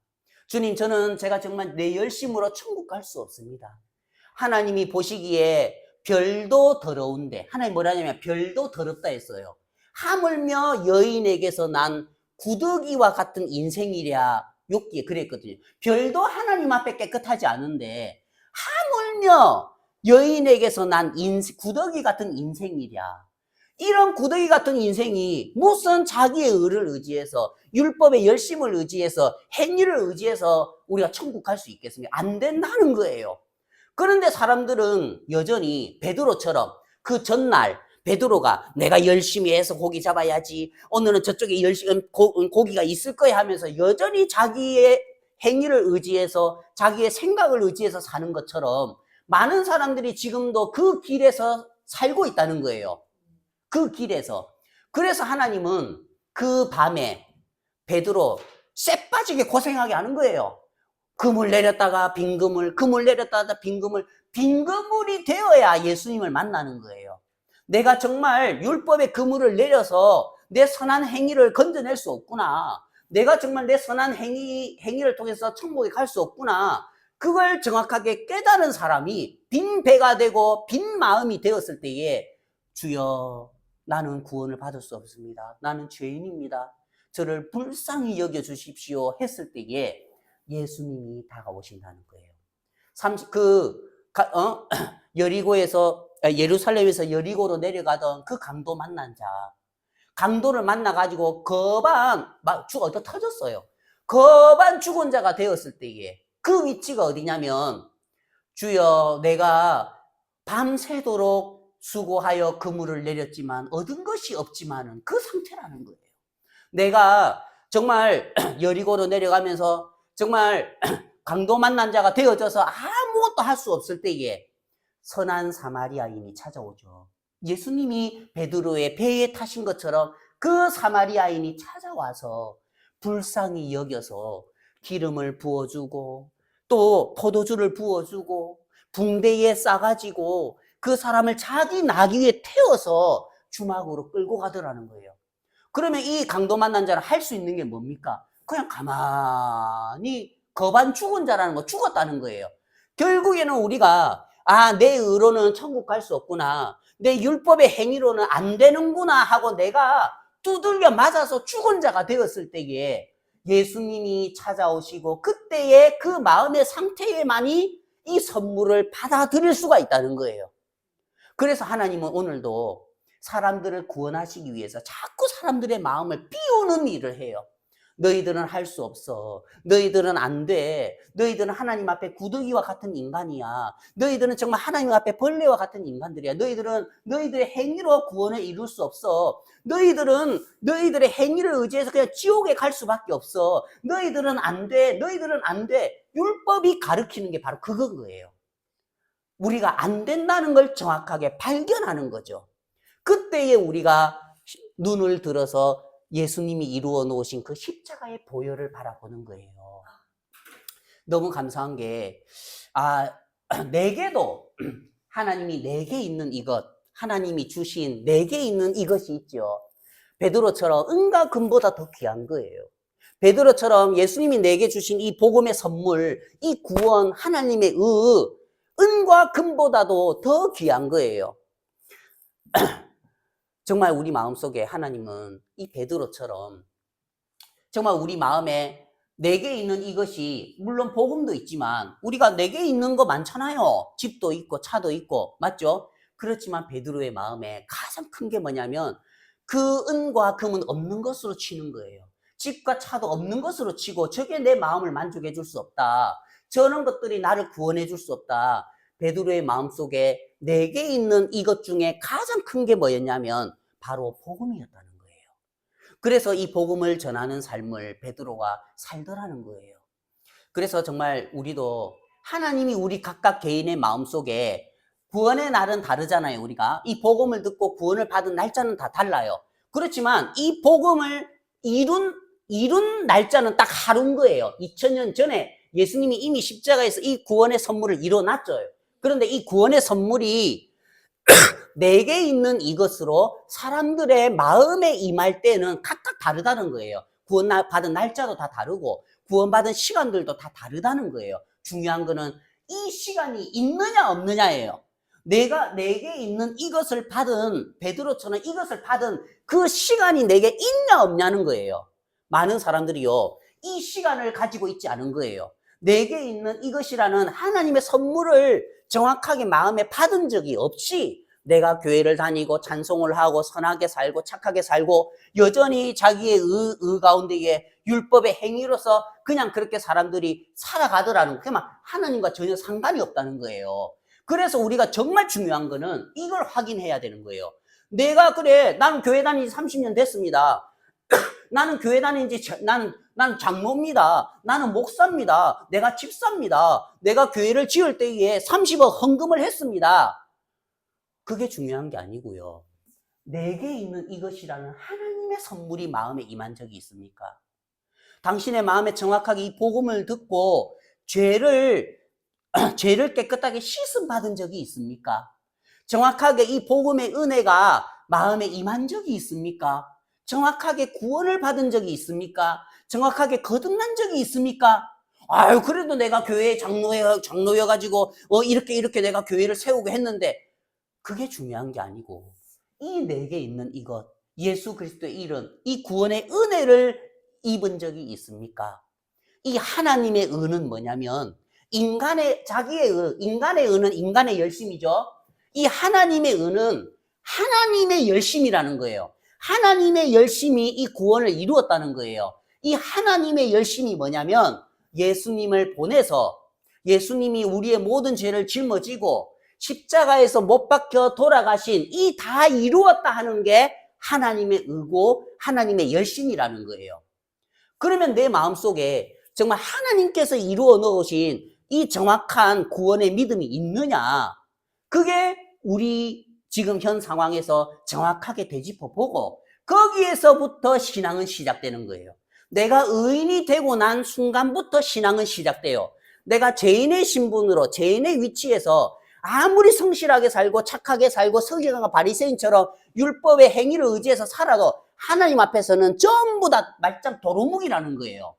주님, 제가 정말 내 열심으로 천국 갈 수 없습니다. 하나님이 보시기에 별도 더러운데, 하나님 뭐라냐면 별도 더럽다 했어요. 하물며 여인에게서 난 구더기와 같은 인생이랴, 욥기에 그랬거든요. 별도 하나님 앞에 깨끗하지 않은데 하물며 여인에게서 난 구더기 같은 인생이랴. 이런 구더기 같은 인생이 무슨 자기의 의를 의지해서, 율법의 열심을 의지해서, 행위를 의지해서 우리가 천국 갈 수 있겠습니까? 안 된다는 거예요. 그런데 사람들은 여전히 베드로처럼 그 전날 베드로가 내가 열심히 해서 고기 잡아야지, 오늘은 저쪽에 열심히 고기가 있을 거야 하면서 여전히 자기의 행위를 의지해서, 자기의 생각을 의지해서 사는 것처럼 많은 사람들이 지금도 그 길에서 살고 있다는 거예요. 그 길에서. 그래서 하나님은 그 밤에 베드로 쎄 빠지게 고생하게 하는 거예요. 금을 내렸다가 빈금을, 금을 내렸다가 빈금을, 빈금물이 되어야 예수님을 만나는 거예요. 내가 정말 율법의 그물을 내려서 내 선한 행위를 건져낼 수 없구나. 내가 정말 내 선한 행위를 통해서 천국에 갈 수 없구나. 그걸 정확하게 깨달은 사람이 빈 배가 되고 빈 마음이 되었을 때에 주여, 나는 구원을 받을 수 없습니다. 나는 죄인입니다. 저를 불쌍히 여겨주십시오 했을 때에 예수님이 다가오신다는 거예요. 예루살렘에서 여리고로 내려가던 그 강도 만난 자, 강도를 만나가지고 거반 막 얻어 터졌어요. 거반 죽은 자가 되었을 때에 그 위치가 어디냐면, 주여, 내가 밤새도록 수고하여 그물을 내렸지만 얻은 것이 없지만은 그 상태라는 거예요. 내가 정말 여리고로 내려가면서 정말 강도 만난 자가 되어져서 아무것도 할 수 없을 때에 선한 사마리아인이 찾아오죠. 예수님이 베드로의 배에 타신 것처럼 그 사마리아인이 찾아와서 불쌍히 여겨서 기름을 부어주고 또 포도주를 부어주고 붕대에 싸가지고 그 사람을 자기 나귀 위에 태워서 주막으로 끌고 가더라는 거예요. 그러면 이 강도 만난 자는 할 수 있는 게 뭡니까? 그냥 가만히 거반 죽은 자라는 거, 죽었다는 거예요. 결국에는 우리가 내 의로는 천국 갈 수 없구나, 내 율법의 행위로는 안 되는구나 하고 내가 두들겨 맞아서 죽은 자가 되었을 때에 예수님이 찾아오시고 그때의 그 마음의 상태에만이 이 선물을 받아들일 수가 있다는 거예요. 그래서 하나님은 오늘도 사람들을 구원하시기 위해서 자꾸 사람들의 마음을 비우는 일을 해요. 너희들은 할 수 없어. 너희들은 안 돼. 너희들은 하나님 앞에 구더기와 같은 인간이야. 너희들은 정말 하나님 앞에 벌레와 같은 인간들이야. 너희들의 행위로 구원을 이룰 수 없어. 너희들의 행위를 의지해서 그냥 지옥에 갈 수밖에 없어. 너희들은 안 돼. 너희들은 안 돼. 율법이 가르치는 게 바로 그건 거예요. 우리가 안 된다는 걸 정확하게 발견하는 거죠. 그때에 우리가 눈을 들어서 예수님이 이루어 놓으신 그 십자가의 보혈을 바라보는 거예요. 너무 감사한 게, 내게도 하나님이 내게 있는 이것, 하나님이 주신 내게 있는 이것이 있죠. 베드로처럼 은과 금보다 더 귀한 거예요. 베드로처럼 예수님이 내게 주신 이 복음의 선물, 이 구원, 하나님의 은과 금보다도 더 귀한 거예요. 정말 우리 마음속에 하나님은 이 베드로처럼 정말 우리 마음에 내게 있는 이것이 물론 복음도 있지만 우리가 내게 있는 거 많잖아요. 집도 있고 차도 있고 맞죠? 그렇지만 베드로의 마음에 가장 큰 게 뭐냐면 그 은과 금은 없는 것으로 치는 거예요. 집과 차도 없는 것으로 치고 저게 내 마음을 만족해 줄 수 없다. 저런 것들이 나를 구원해 줄 수 없다. 베드로의 마음속에 내게 있는 이것 중에 가장 큰 게 뭐였냐면 바로 복음이었다는 거예요. 그래서 이 복음을 전하는 삶을 베드로가 살더라는 거예요. 그래서 정말 우리도 하나님이 우리 각각 개인의 마음속에 구원의 날은 다르잖아요. 우리가 이 복음을 듣고 구원을 받은 날짜는 다 달라요. 그렇지만 이 복음을 이룬 날짜는 딱 하루인 거예요. 2000년 전에 예수님이 이미 십자가에서 이 구원의 선물을 이뤄놨죠. 그런데 이 구원의 선물이 내게 있는 이것으로 사람들의 마음에 임할 때는 각각 다르다는 거예요. 구원받은 날짜도 다 다르고 구원받은 시간들도 다 다르다는 거예요. 중요한 거는 이 시간이 있느냐 없느냐예요. 내게 있는 이것을 받은 베드로처럼 이것을 받은 그 시간이 내게 있냐 없냐는 거예요. 많은 사람들이요 이 시간을 가지고 있지 않은 거예요. 내게 있는 이것이라는 하나님의 선물을 정확하게 마음에 받은 적이 없이 내가 교회를 다니고 찬송을 하고 선하게 살고 착하게 살고 여전히 자기의 의 가운데에 율법의 행위로서 그냥 그렇게 사람들이 살아가더라는 거예요. 하나님과 전혀 상관이 없다는 거예요. 그래서 우리가 정말 중요한 거는 이걸 확인해야 되는 거예요. 내가 그래 나는 교회 다닌 지 30년 됐습니다. 나는 교회 다닌 지 나는 장로입니다. 나는 목사입니다. 내가 집사입니다. 내가 교회를 지을 때에 30억 헌금을 했습니다. 그게 중요한 게 아니고요. 내게 있는 이것이라는 하나님의 선물이 마음에 임한 적이 있습니까? 당신의 마음에 정확하게 이 복음을 듣고 죄를 깨끗하게 씻음 받은 적이 있습니까? 정확하게 이 복음의 은혜가 마음에 임한 적이 있습니까? 정확하게 구원을 받은 적이 있습니까? 정확하게 거듭난 적이 있습니까? 아유, 그래도 내가 교회에 장로여가지고, 이렇게 내가 교회를 세우고 했는데, 그게 중요한 게 아니고, 이 내게 있는 이것, 예수 그리스도의 이름, 이 구원의 은혜를 입은 적이 있습니까? 이 하나님의 은은 뭐냐면, 자기의 인간의 은은 인간의 열심이죠. 이 하나님의 은은 하나님의 열심이라는 거예요. 하나님의 열심이 이 구원을 이루었다는 거예요. 이 하나님의 열심이 뭐냐면 예수님을 보내서 예수님이 우리의 모든 죄를 짊어지고 십자가에서 못 박혀 돌아가신 이 다 이루었다 하는 게 하나님의 의고 하나님의 열심이라는 거예요. 그러면 내 마음속에 정말 하나님께서 이루어 놓으신 이 정확한 구원의 믿음이 있느냐? 그게 우리 지금 현 상황에서 정확하게 되짚어보고 거기에서부터 신앙은 시작되는 거예요. 내가 의인이 되고 난 순간부터 신앙은 시작돼요. 내가 죄인의 신분으로 죄인의 위치에서 아무리 성실하게 살고 착하게 살고 서기관과 바리새인처럼 율법의 행위를 의지해서 살아도 하나님 앞에서는 전부 다 말짱 도루묵이라는 거예요.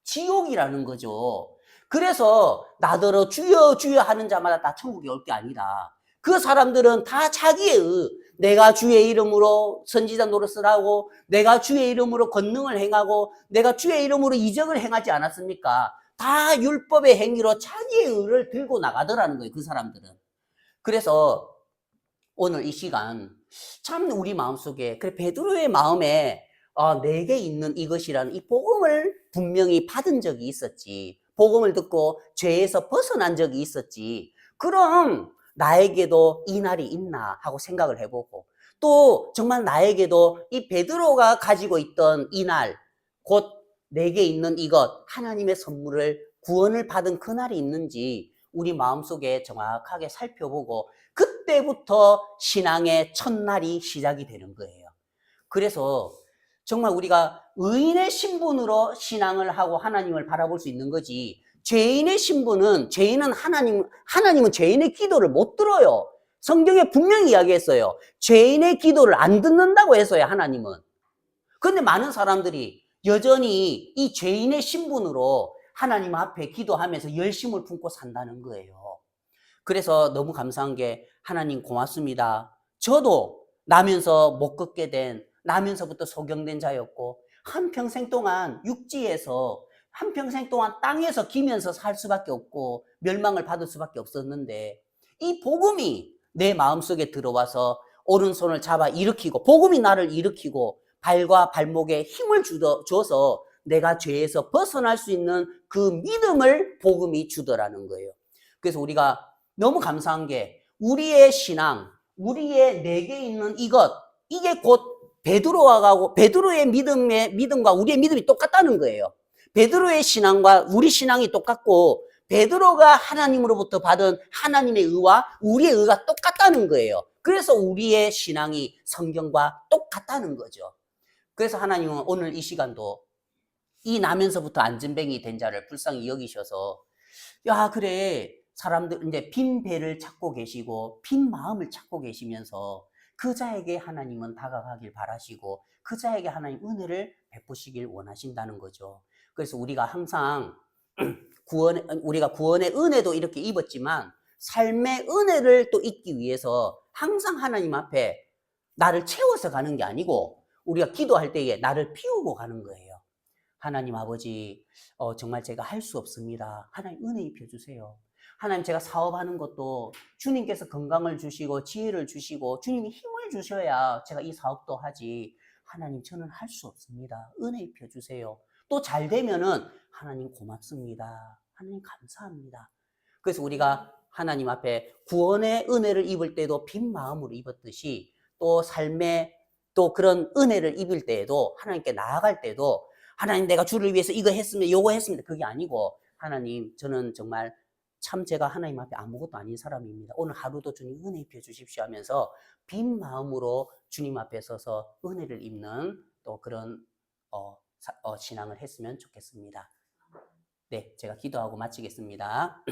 지옥이라는 거죠. 그래서 나더러 주여 주여 하는 자마다 다 천국에 올 게 아니라 그 사람들은 다 자기의 내가 주의 이름으로 선지자 노릇을 하고 내가 주의 이름으로 권능을 행하고 내가 주의 이름으로 이적을 행하지 않았습니까? 다 율법의 행위로 자기의 의를 들고 나가더라는 거예요. 그 사람들은. 그래서 오늘 이 시간 참 우리 마음속에 그래 베드로의 마음에 내게 있는 이것이라는 이 복음을 분명히 받은 적이 있었지. 복음을 듣고 죄에서 벗어난 적이 있었지. 그럼 나에게도 이 날이 있나 하고 생각을 해보고 또 정말 나에게도 이 베드로가 가지고 있던 이 날, 곧 내게 있는 이것, 하나님의 선물을 구원을 받은 그날이 있는지 우리 마음속에 정확하게 살펴보고 그때부터 신앙의 첫날이 시작이 되는 거예요. 그래서 정말 우리가 의인의 신분으로 신앙을 하고 하나님을 바라볼 수 있는 거지 죄인의 신분은 하나님은 죄인의 기도를 못 들어요. 성경에 분명히 이야기했어요. 죄인의 기도를 안 듣는다고 했어요. 하나님은. 그런데 많은 사람들이 여전히 이 죄인의 신분으로 하나님 앞에 기도하면서 열심을 품고 산다는 거예요. 그래서 너무 감사한 게 하나님 고맙습니다. 저도 나면서 못 걷게 된, 나면서부터 소경된 자였고, 한평생 동안 육지에서, 한평생 동안 땅에서 기면서 살 수밖에 없고 멸망을 받을 수밖에 없었는데, 이 복음이 내 마음속에 들어와서 오른손을 잡아 일으키고, 복음이 나를 일으키고 발과 발목에 힘을 줘서 내가 죄에서 벗어날 수 있는 그 믿음을 복음이 주더라는 거예요. 그래서 우리가 너무 감사한 게, 우리의 신앙, 우리의 내게 있는 이것, 이게 곧 베드로의 믿음과 우리의 믿음이 똑같다는 거예요. 베드로의 신앙과 우리 신앙이 똑같고, 베드로가 하나님으로부터 받은 하나님의 의와 우리의 의가 똑같다는 거예요. 그래서 우리의 신앙이 성경과 똑같다는 거죠. 그래서 하나님은 오늘 이 시간도 이 나면서부터 안전뱅이 된 자를 불쌍히 여기셔서, 야, 그래, 사람들 이제 빈 배를 찾고 계시고 빈 마음을 찾고 계시면서 그 자에게 하나님은 다가가길 바라시고 그 자에게 하나님 은혜를 베푸시길 원하신다는 거죠. 그래서 우리가 항상 우리가 구원의 은혜도 이렇게 입었지만 삶의 은혜를 또 잊기 위해서 항상 하나님 앞에 나를 채워서 가는 게 아니고, 우리가 기도할 때에 나를 피우고 가는 거예요. 하나님 아버지, 정말 제가 할 수 없습니다. 하나님 은혜 입혀주세요. 하나님, 제가 사업하는 것도 주님께서 건강을 주시고 지혜를 주시고 주님이 힘을 주셔야 제가 이 사업도 하지. 하나님, 저는 할 수 없습니다. 은혜 입혀주세요. 또 잘 되면은 하나님 고맙습니다. 하나님 감사합니다. 그래서 우리가 하나님 앞에 구원의 은혜를 입을 때도 빈 마음으로 입었듯이, 또 삶의 또 그런 은혜를 입을 때에도 하나님께 나아갈 때도, 하나님 내가 주를 위해서 이거 했습니다, 요거 했습니다, 그게 아니고, 하나님 저는 정말 참 제가 하나님 앞에 아무것도 아닌 사람입니다. 오늘 하루도 주님 은혜 입혀 주십시오 하면서 빈 마음으로 주님 앞에 서서 은혜를 입는 또 그런 신앙을 했으면 좋겠습니다. 네, 제가 기도하고 마치겠습니다.